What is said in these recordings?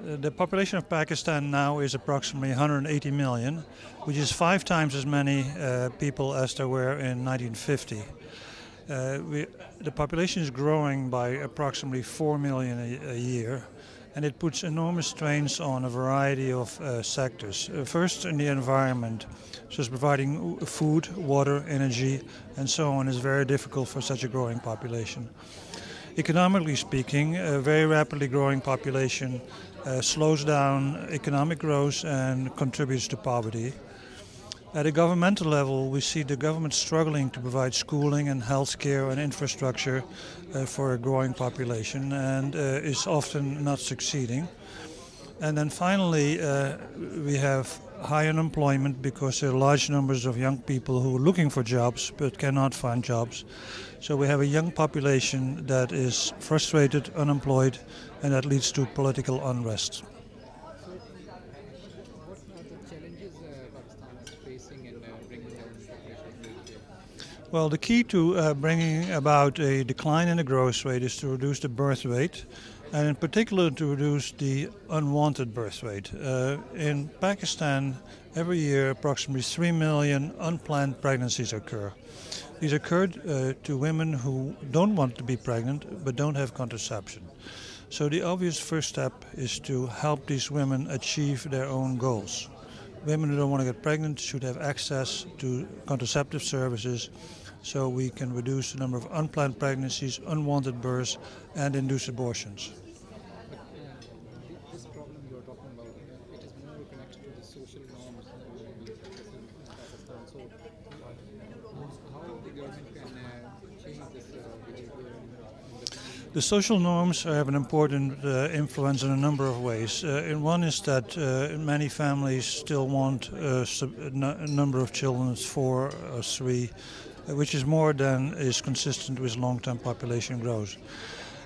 The population of Pakistan now is approximately 180 million, which is 5 times as many people as there were in 1950. The population is growing by approximately 4 million a year, and it puts enormous strains on a variety of sectors. First, in the environment, such as providing food, water, energy, and so on, is very difficult for such a growing population. Economically speaking, a very rapidly growing population slows down economic growth and contributes to poverty. At a governmental level, we see the government struggling to provide schooling and healthcare and infrastructure for a growing population, and is often not succeeding. And then finally, we have high unemployment because there are large numbers of young people who are looking for jobs but cannot find jobs. So we have a young population that is frustrated, unemployed, and that leads to political unrest. Well, the key to bringing about a decline in the growth rate is to reduce the birth rate, and in particular to reduce the unwanted birth rate. In Pakistan, every year approximately 3 million unplanned pregnancies occur. These occur to women who don't want to be pregnant but don't have contraception. So the obvious first step is to help these women achieve their own goals. Women who don't want to get pregnant should have access to contraceptive services, so we can reduce the number of unplanned pregnancies, unwanted births, and induced abortions. But this problem you are talking about, it is more connected to the social norms in Pakistan. So how the government can change this behavior? The social norms have an important influence in a number of ways. And one is that many families still want a number of children, 4 or 3, which is more than is consistent with long-term population growth.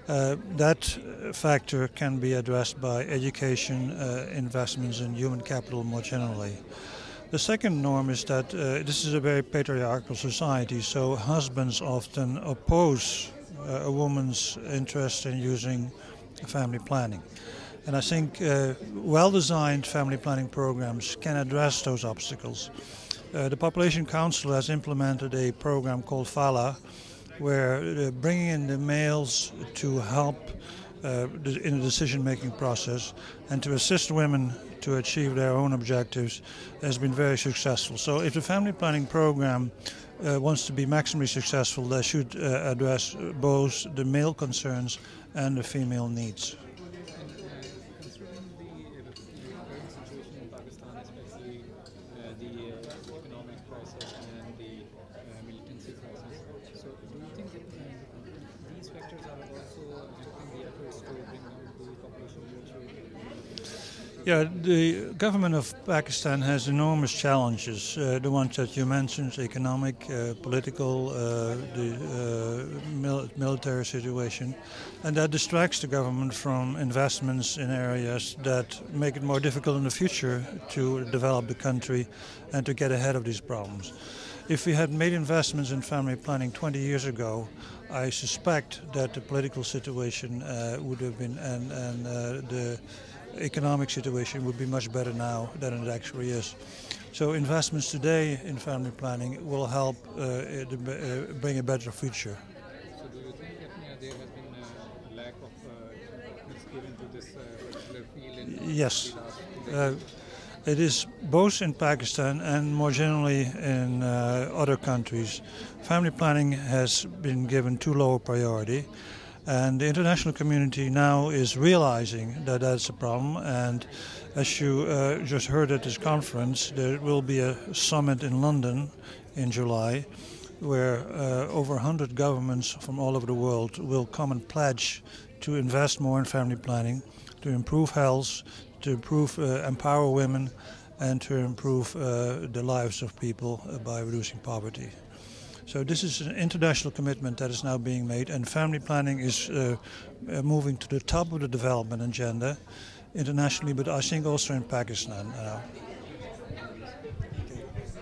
That factor can be addressed by education, investments in human capital more generally. The second norm is that this is a very patriarchal society, so husbands often oppose a woman's interest in using family planning. And I think well-designed family planning programs can address those obstacles. The Population Council has implemented a program called VoA, where bringing in the males to help in the decision-making process and to assist women to achieve their own objectives has been very successful. So if the family planning program wants to be maximally successful, they should address both the male concerns and the female needs. Considering the current situation in Pakistan, especially the economic crisis and the militancy crisis, so do you think that these factors are also affecting the efforts to bring down the population growth rate? Yeah, the government of Pakistan has enormous challenges. The ones that you mentioned, economic, political, the military situation, and that distracts the government from investments in areas that make it more difficult in the future to develop the country and to get ahead of these problems. If we had made investments in family planning 20 years ago, I suspect that the political situation would have been and the economic situation would be much better now than it actually is. So investments today in family planning will help bring a better future. So do you think that there has been a lack of importance given to this particular field? Yes. It is both in Pakistan and more generally in other countries. Family planning has been given too low a priority. And the international community now is realizing that that's a problem. And as you just heard at this conference, there will be a summit in London in July where over 100 governments from all over the world will come and pledge to invest more in family planning, to improve health, to empower women, and to improve the lives of people by reducing poverty. So this is an international commitment that is now being made, and family planning is moving to the top of the development agenda internationally, but I think also in Pakistan.